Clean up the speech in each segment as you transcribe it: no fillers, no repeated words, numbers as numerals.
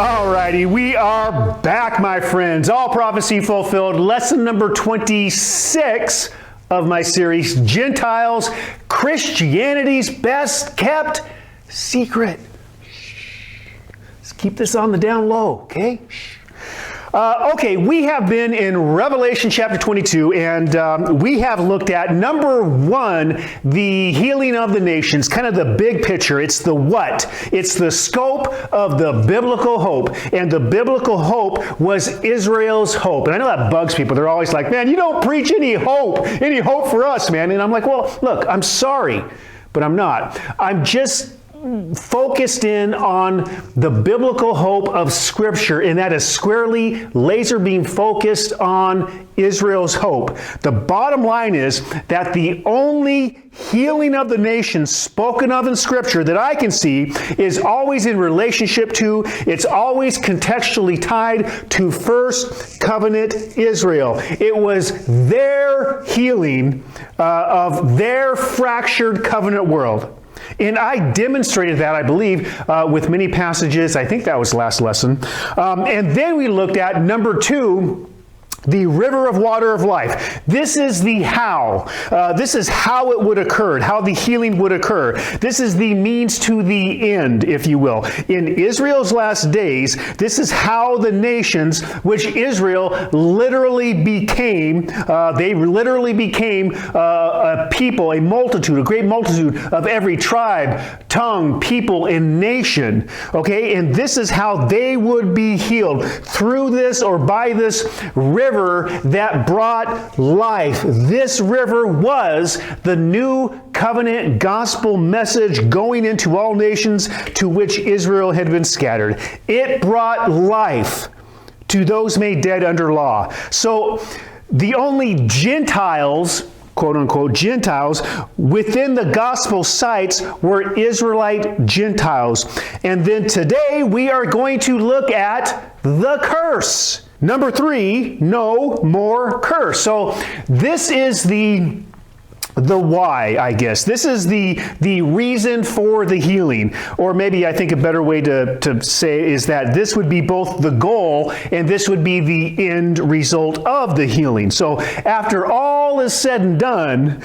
Alrighty, we are back, my friends. All prophecy fulfilled. Lesson number 26 of my series, Gentiles, Christianity's best kept secret. Let's keep this on the down low, okay? Okay, we have been in Revelation chapter 22, and we have looked at, number one, the healing of the nations, kind of the big picture. It's the what. It's the scope of the biblical hope, and the biblical hope was Israel's hope. And I know that bugs people. They're always like, man, you don't preach any hope for us, man. And I'm like, well, look, I'm sorry, but I'm not. I'm just focused in on the biblical hope of Scripture, and that is squarely laser beam focused on Israel's hope. The bottom line is that the only healing of the nations spoken of in Scripture that I can see is always in relationship to, it's always contextually tied to first covenant Israel. It was their healing of their fractured covenant world. And I demonstrated that, I believe, with many passages. I think that was last lesson. And then we looked at number two, the river of water of life. This is the how. This is how it would occur, how the healing would occur. This is the means to the end, if you will. In Israel's last days, this is how the nations, which Israel literally became, they literally became a people, a multitude, a great multitude of every tribe, tongue, people, and nation. Okay, and this is how they would be healed through this or by this river that brought life. This river was the new covenant gospel message going into all nations to which Israel had been scattered. It brought life to those made dead under law. So the only Gentiles, quote unquote, Gentiles within the gospel sites were Israelite Gentiles. And then today we are going to look at the curse. Number three, no more curse. So this is the why, I guess. This is the reason for the healing. Or maybe I think a better way to say is that this would be both the goal and this would be the end result of the healing. So after all is said and done,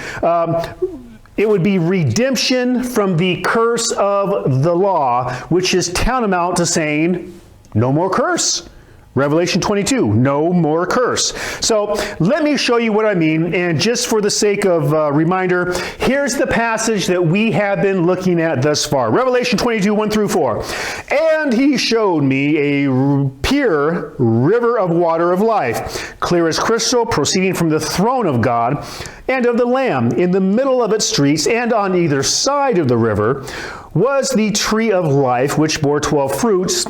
it would be redemption from the curse of the law, which is tantamount to saying, no more curse. Revelation 22, no more curse. So let me show you what I mean, and just for the sake of reminder, here's the passage that we have been looking at thus far. Revelation 22, 1 through 4. And he showed me a pure river of water of life, clear as crystal, proceeding from the throne of God and of the Lamb. In the middle of its streets and on either side of the river was the tree of life, which bore 12 fruits,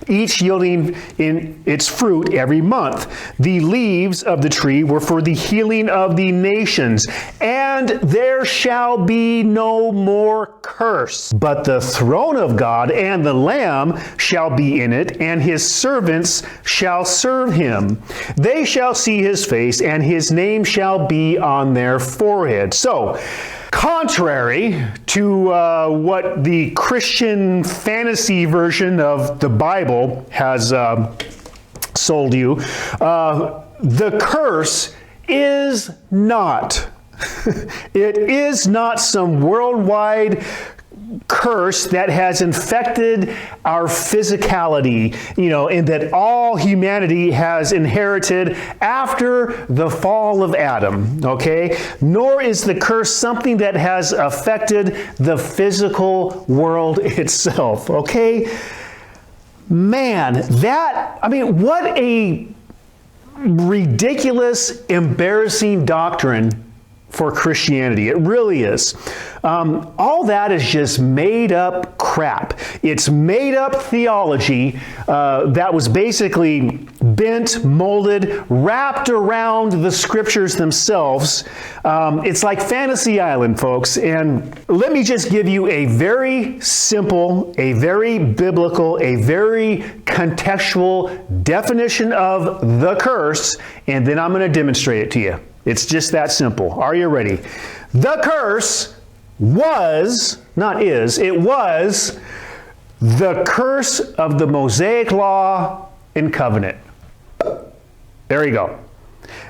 each yielding in its fruit every month. The leaves of the tree were for the healing of the nations, and there shall be no more curse. But the throne of God and the Lamb shall be in it, and his servants shall serve him. They shall see his face, and his name shall be on their forehead. So, contrary to what the Christian fantasy version of the Bible has sold you, the curse is not. It is not some worldwide curse that has infected our physicality, and that all humanity has inherited after the fall of Adam, okay? Nor is the curse something that has affected the physical world itself, okay? Man, what a ridiculous, embarrassing doctrine for Christianity. It really is. All that is just made up crap. It's made up theology that was basically bent, molded, wrapped around the scriptures themselves. It's like Fantasy Island, folks. And let me just give you a very simple, a very biblical, a very contextual definition of the curse, and then I'm going to demonstrate it to you. It's just that simple. Are you ready? The curse was, not is, it was The curse of the Mosaic Law and Covenant. There you go.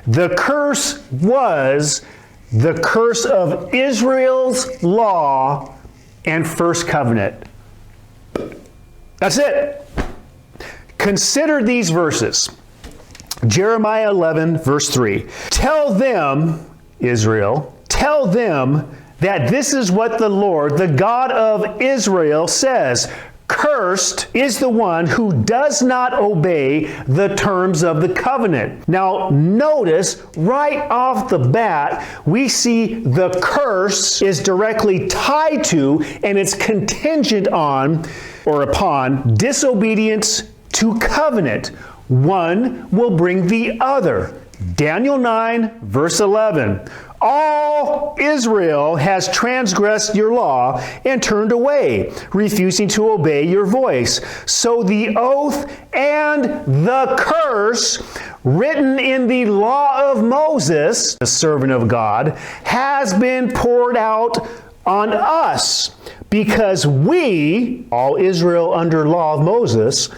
The curse was the curse of Israel's law and first covenant. That's it. Consider these verses. Jeremiah 11, verse 3. Tell them, Israel, tell them that this is what the Lord, the God of Israel, says. Cursed is the one who does not obey the terms of the covenant. Now, notice right off the bat, we see the curse is directly tied to and it's contingent on or upon disobedience to covenant. One will bring the other. Daniel 9, verse 11. All Israel has transgressed your law and turned away, refusing to obey your voice. So the oath and the curse written in the law of Moses, the servant of God, has been poured out on us, because we, all Israel under law of Moses,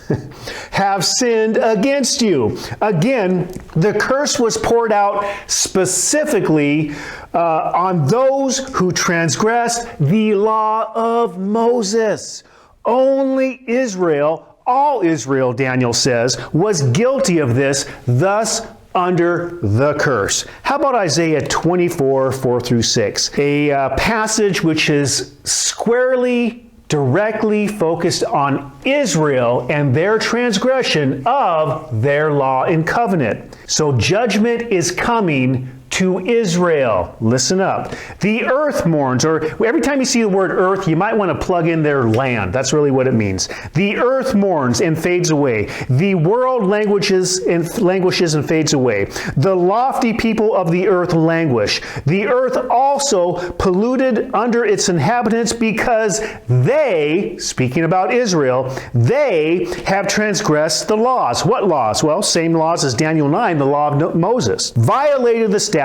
have sinned against you. Again, the curse was poured out specifically on those who transgressed the law of Moses. Only Israel, all Israel, Daniel says, was guilty of this, thus under the curse. How about Isaiah 24, 4 through 6? A passage which is squarely, directly focused on Israel and their transgression of their law and covenant. So judgment is coming to Israel. Listen up. The earth mourns, or every time you see the word earth, you might want to plug in their land. That's really what it means. The earth mourns and fades away. The world languishes and fades away. The lofty people of the earth languish. The earth also polluted under its inhabitants because they, speaking about Israel, they have transgressed the laws. What laws? Well, same laws as Daniel 9, the law of Moses. Violated the statutes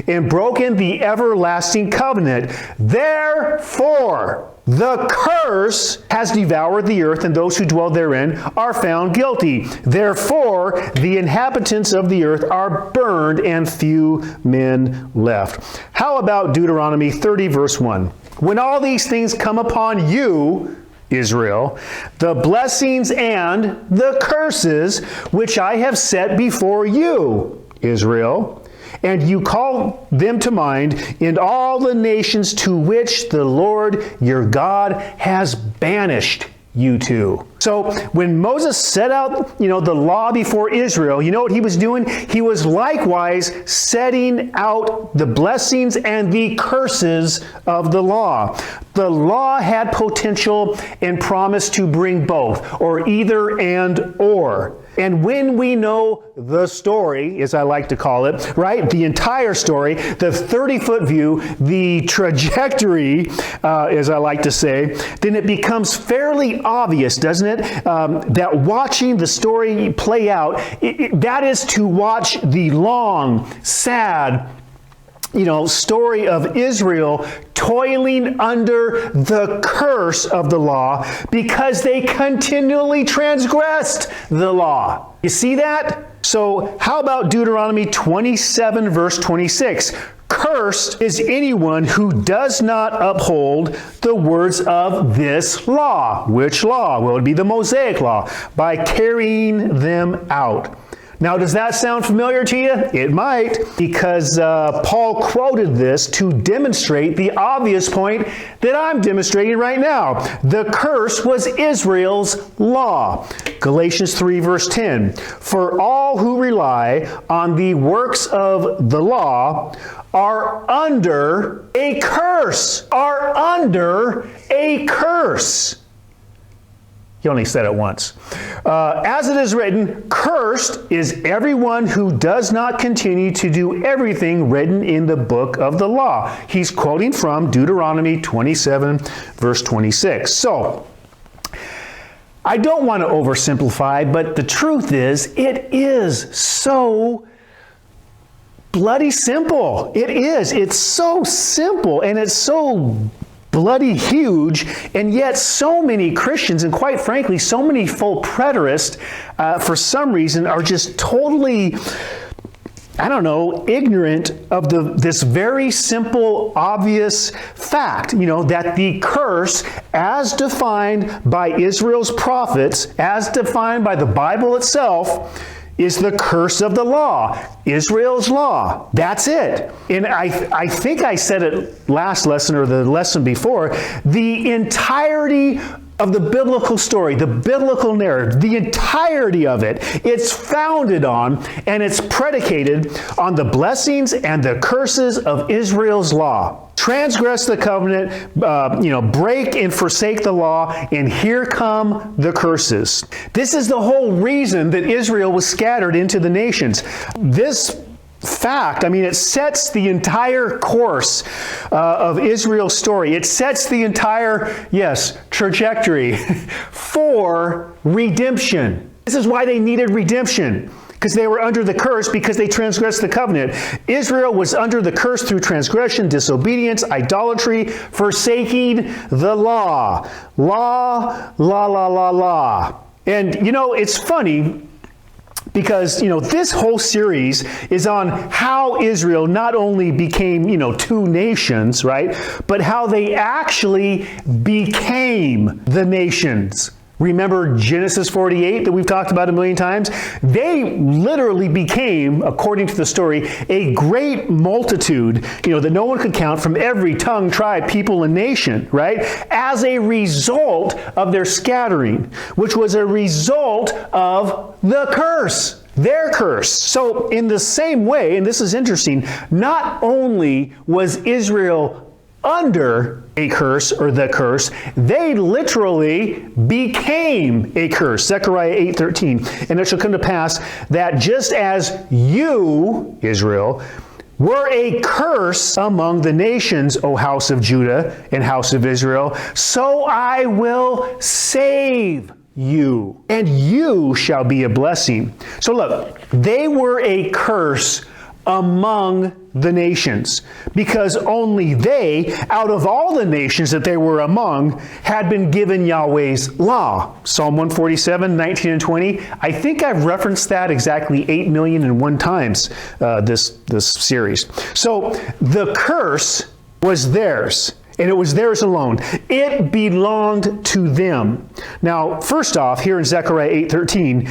and broken the everlasting covenant. Therefore, the curse has devoured the earth, and those who dwell therein are found guilty. Therefore, the inhabitants of the earth are burned, and few men left. How about Deuteronomy 30, verse 1? When all these things come upon you, Israel, the blessings and the curses which I have set before you, Israel, and you call them to mind in all the nations to which the Lord your God has banished you to. So when Moses set out, the law before Israel, you know what he was doing? He was likewise setting out the blessings and the curses of the law. The law had potential and promise to bring both, or either and or. And when we know the story, as I like to call it, right? The entire story, the 30-foot view, the trajectory, as I like to say, then it becomes fairly obvious, doesn't it? That watching the story play out, that is to watch the long, sad, story of Israel toiling under the curse of the law because they continually transgressed the law. You see that? So how about Deuteronomy 27, verse 26? Cursed is anyone who does not uphold the words of this law. Which law? Well, it would be the Mosaic law, by carrying them out. Now, does that sound familiar to you? It might, because Paul quoted this to demonstrate the obvious point that I'm demonstrating right now. The curse was Israel's law. Galatians 3, verse 10. For all who rely on the works of the law are under a curse. Are under a curse. He only said it once. As it is written, cursed is everyone who does not continue to do everything written in the book of the law. He's quoting from Deuteronomy 27, verse 26. So, I don't want to oversimplify, but the truth is, it is so bloody simple. It is. It's so simple, and it's so bloody huge, and yet so many Christians, and quite frankly, so many full preterists, for some reason, are just totally, ignorant of this very simple, obvious fact, that the curse, as defined by Israel's prophets, as defined by the Bible itself, is the curse of the law, Israel's law. That's it. And I think I said it last lesson or the lesson before, the entirety of the biblical story, the biblical narrative, the entirety of it, it's founded on and it's predicated on the blessings and the curses of Israel's law. Transgress the covenant, break and forsake the law, and here come the curses. This is the whole reason that Israel was scattered into the nations. This fact, it sets the entire course of Israel's story. It sets the entire, trajectory for redemption. This is why they needed redemption. Because they were under the curse because they transgressed the covenant. Israel was under the curse through transgression, disobedience, idolatry, forsaking the law. Law. And, it's funny because, this whole series is on how Israel not only became, two nations, right? But how they actually became the nations. Remember Genesis 48 that we've talked about a million times? They literally became, according to the story, a great multitude, that no one could count, from every tongue, tribe, people, and nation, right? As a result of their scattering, which was a result of the curse. Their curse. So in the same way, and this is interesting, not only was Israel under a curse or the curse, they literally became a curse. Zechariah 8:13. And it shall come to pass that just as you, Israel, were a curse among the nations, O house of Judah and house of Israel, so I will save you, and you shall be a blessing. So look, they were a curse among the nations, because only they, out of all the nations that they were among, had been given Yahweh's law. Psalm 147, 19 and 20. I think I've referenced that exactly 8,000,001 times this series. So the curse was theirs. And it was theirs alone. It belonged to them. Now, first off, here in Zechariah 8:13,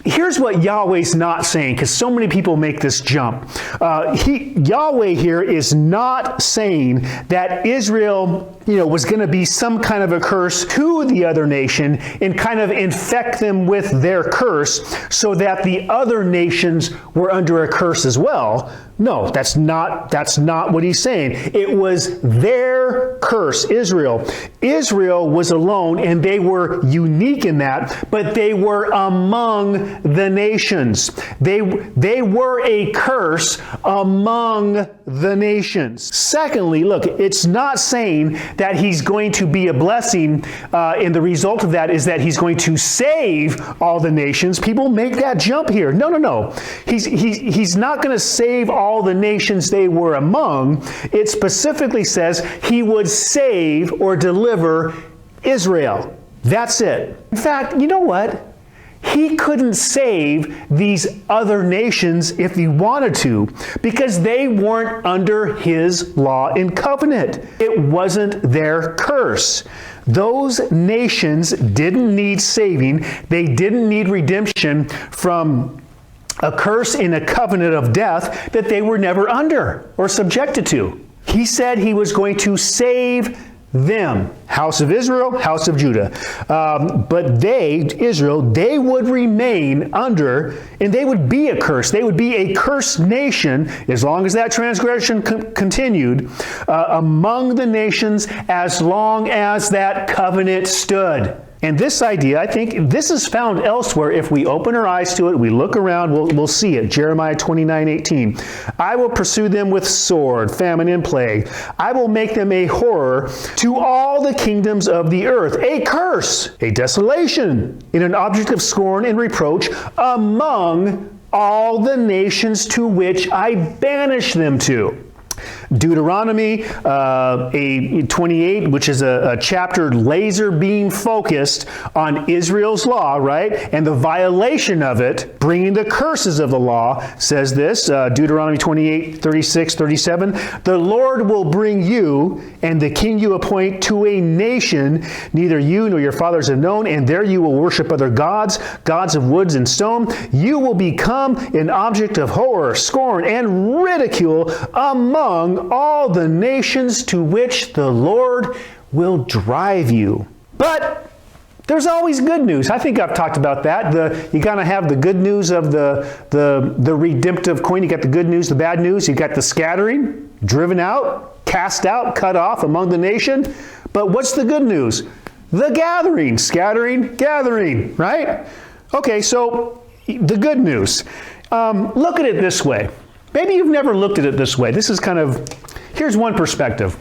here's what Yahweh's not saying, because so many people make this jump. Yahweh here is not saying that Israel, was going to be some kind of a curse to the other nation and kind of infect them with their curse so that the other nations were under a curse as well. No, that's not what he's saying. It was their curse, Israel. Israel was alone, and they were unique in that, but they were among the nations. They were a curse among the nations. Secondly, look, it's not saying that he's going to be a blessing, and the result of that is that he's going to save all the nations. People make that jump here. No. He's not going to save all the nations they were among. It specifically says he would save or deliver Israel. That's it. In fact, you know what? He couldn't save these other nations if he wanted to, because they weren't under his law and covenant. It wasn't their curse. Those nations didn't need saving. They didn't need redemption from a curse in a covenant of death that they were never under or subjected to. He said he was going to save them, house of Israel, house of Judah. But they, Israel, they would remain under, and they would be a curse. They would be a cursed nation as long as that transgression continued among the nations, as long as that covenant stood. And this idea, I think, this is found elsewhere. If we open our eyes to it, we look around, we'll see it. Jeremiah 29:18. I will pursue them with sword, famine, and plague. I will make them a horror to all the kingdoms of the earth, a curse, a desolation, and an object of scorn and reproach among all the nations to which I banish them to. Deuteronomy 28, which is a chapter laser beam focused on Israel's law, right? And the violation of it, bringing the curses of the law, says this, Deuteronomy 28, 36, 37, the Lord will bring you and the king you appoint to a nation neither you nor your fathers have known, and there you will worship other gods, gods of woods and stone. You will become an object of horror, scorn, and ridicule among all the nations to which the Lord will drive you. But there's always good news. I think I've talked about that. You gotta have the good news of the redemptive coin. You got the good news, the bad news. You got the scattering, driven out, cast out, cut off among the nation. But what's the good news? The gathering, scattering, gathering, right? Okay, so the good news. Look at it this way. Maybe you've never looked at it this way. This is here's one perspective.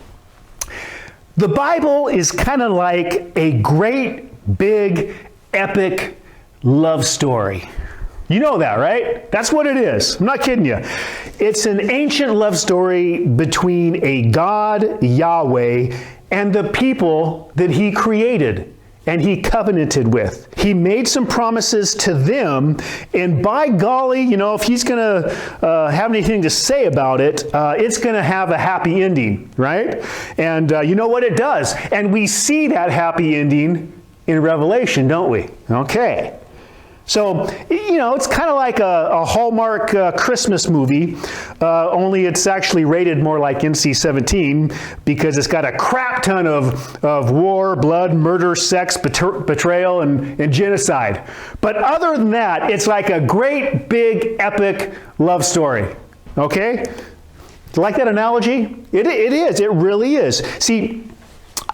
The Bible is kind of like a great, big, epic love story. You know that, right? That's what it is. I'm not kidding you. It's an ancient love story between a God, Yahweh, and the people that He created and He covenanted with. He made some promises to them, and by golly, if He's going to have anything to say about it, it's going to have a happy ending, right? And you know what? It does. And we see that happy ending in Revelation, don't we? Okay. So, it's kind of like a Hallmark Christmas movie, only it's actually rated more like NC-17 because it's got a crap ton of war, blood, murder, sex, betrayal, and genocide. But other than that, it's like a great, big, epic love story. Okay? Like that analogy? It is. It really is. See,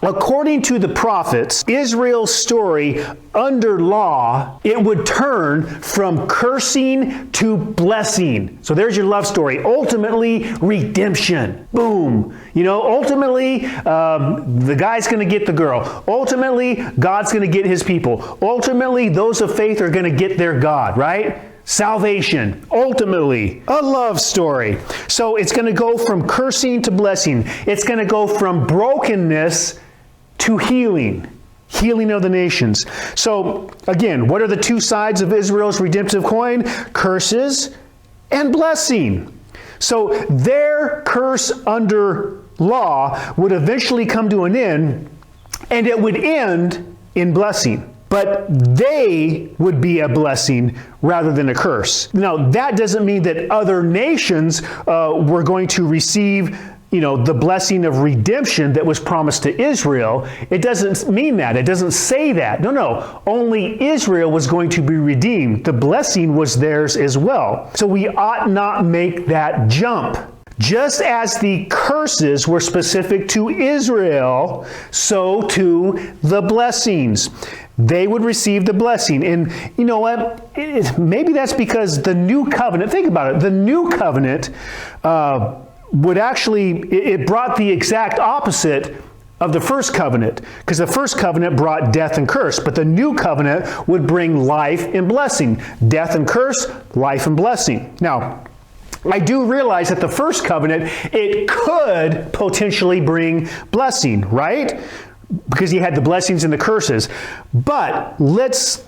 according to the prophets, Israel's story under law, it would turn from cursing to blessing. So there's your love story. Ultimately, redemption. Boom. Ultimately, the guy's going to get the girl. Ultimately, God's going to get His people. Ultimately, those of faith are going to get their God, right? Salvation, ultimately, a love story. So it's going to go from cursing to blessing. It's going to go from brokenness to healing of the nations. So again, what are the two sides of Israel's redemptive coin? Curses and blessing. So their curse under law would eventually come to an end, and it would end in blessing. But they would be a blessing rather than a curse. Now, that doesn't mean that other nations were going to receive the blessing of redemption that was promised to Israel. It doesn't mean that. It doesn't say that. No. Only Israel was going to be redeemed. The blessing was theirs as well. So we ought not make that jump. Just as the curses were specific to Israel, so too the blessings. They would receive the blessing. And you know what? Maybe that's because the new covenant, think about it, the new covenant it brought the exact opposite of the first covenant, because the first covenant brought death and curse, but the new covenant would bring life and blessing. Death and curse, life and blessing. Now, I do realize that the first covenant, it could potentially bring blessing, right? Because you had the blessings and the curses. But let's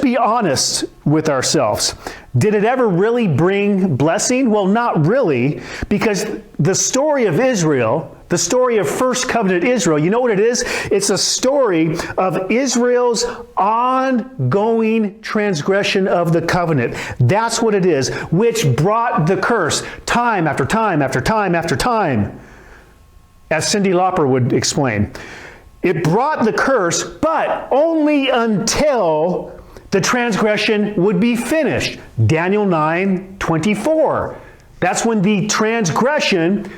be honest with ourselves. Did it ever really bring blessing? Well, not really, because the story of Israel, the story of first covenant Israel, you know what it is? It's a story of Israel's ongoing transgression of the covenant. That's what it is, which brought the curse time after time after time after time, as Cyndi Lauper would explain. It brought the curse, but only until the transgression would be finished. Daniel 9:24. That's when the transgression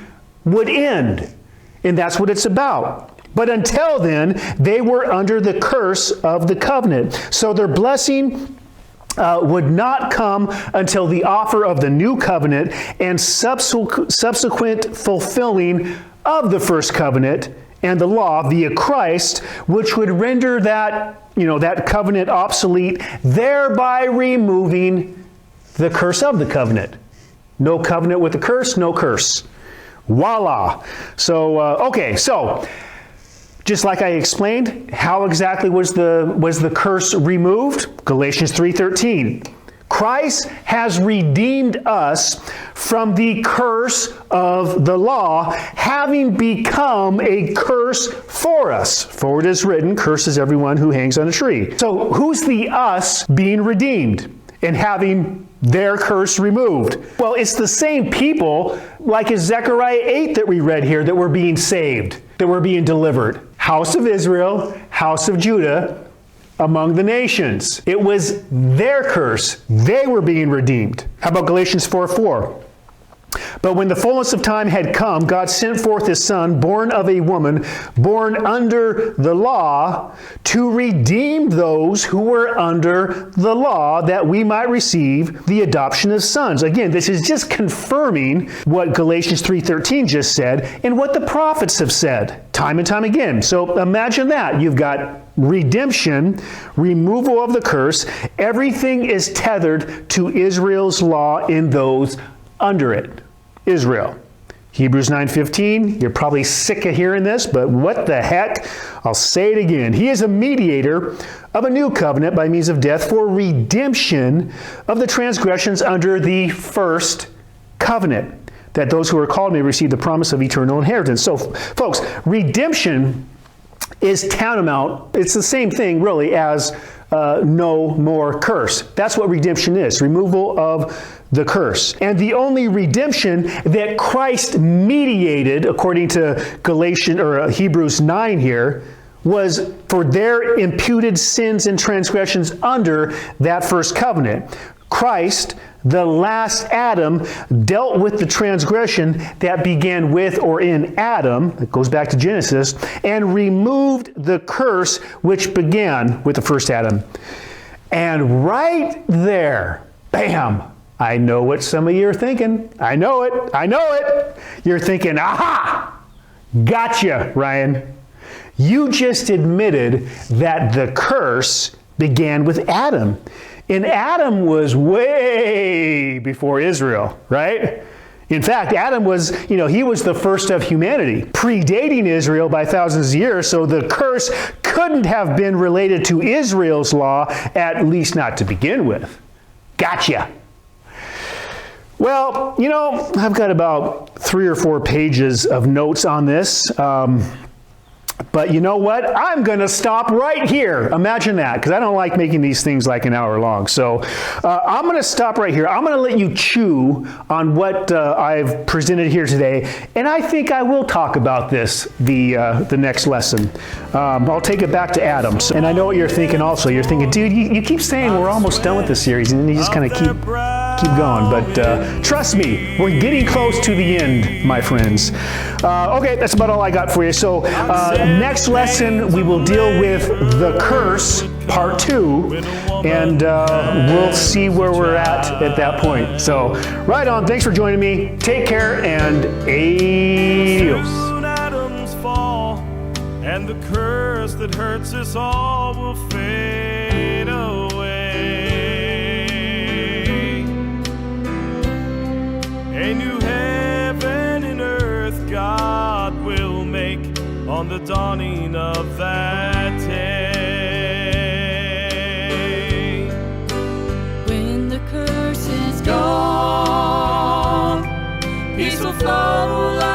would end. And that's what it's about. But until then, they were under the curse of the covenant. So their blessing would not come until the offer of the new covenant and subsequent fulfilling of the first covenant and the law via Christ, which would render that covenant obsolete, thereby removing the curse of the covenant. No covenant with the curse, no curse. Voila. So, okay, so just like I explained, how exactly was the curse removed? Galatians 3:13. Christ has redeemed us from the curse of the law, having become a curse for us. For it is written, "Cursed is everyone who hangs on a tree." So who's the us being redeemed and having their curse removed? Well, it's the same people, like in Zechariah 8 that we read here, that were being saved, that were being delivered. House of Israel, house of Judah, among the nations. It was their curse. They were being redeemed. How about Galatians 4:4? But when the fullness of time had come, God sent forth his Son, born of a woman, born under the law, to redeem those who were under the law, that we might receive the adoption of sons. Again, this is just confirming what Galatians 3:13 just said and what the prophets have said time and time again. So imagine that. You've got redemption, removal of the curse. Everything is tethered to Israel's law in those under it. Israel. Hebrews 9:15, you're probably sick of hearing this, but what the heck? I'll say it again. He is a mediator of a new covenant by means of death for redemption of the transgressions under the first covenant, that those who are called may receive the promise of eternal inheritance. So, folks, redemption is tantamount, it's the same thing really as no more curse. That's what redemption is, removal of the curse. And the only redemption that Christ mediated, according to Hebrews 9 here, was for their imputed sins and transgressions under that first covenant. Christ, the last Adam, dealt with the transgression that began with or in Adam, it goes back to Genesis, and removed the curse which began with the first Adam. And right there, bam, I know what some of you are thinking. I know it. You're thinking, aha, gotcha, Ryan. You just admitted that the curse began with Adam. And Adam was way before Israel, right? In fact, Adam was, he was the first of humanity, predating Israel by thousands of years, so the curse couldn't have been related to Israel's law, at least not to begin with. Gotcha. Well, I've got about 3 or 4 pages of notes on this. But you know what? I'm going to stop right here. Imagine that, because I don't like making these things like an hour long. So I'm going to stop right here. I'm going to let you chew on what I've presented here today. And I think I will talk about this the next lesson. I'll take it back to Adam. And I know what you're thinking also. You're thinking, dude, you keep saying we're almost done with this series, and then you just kind of keep going. But trust me, we're getting close to the end, my friends. Okay, that's about all I got for you. So next lesson, we will deal with the curse, part 2, and we'll see where we're at that point. So, right on. Thanks for joining me. Take care, and adios. Atoms fall, and the curse that hurts us all will fade away. A new heaven and earth God will make on the dawning of that day. When the curse is gone, peace will flow like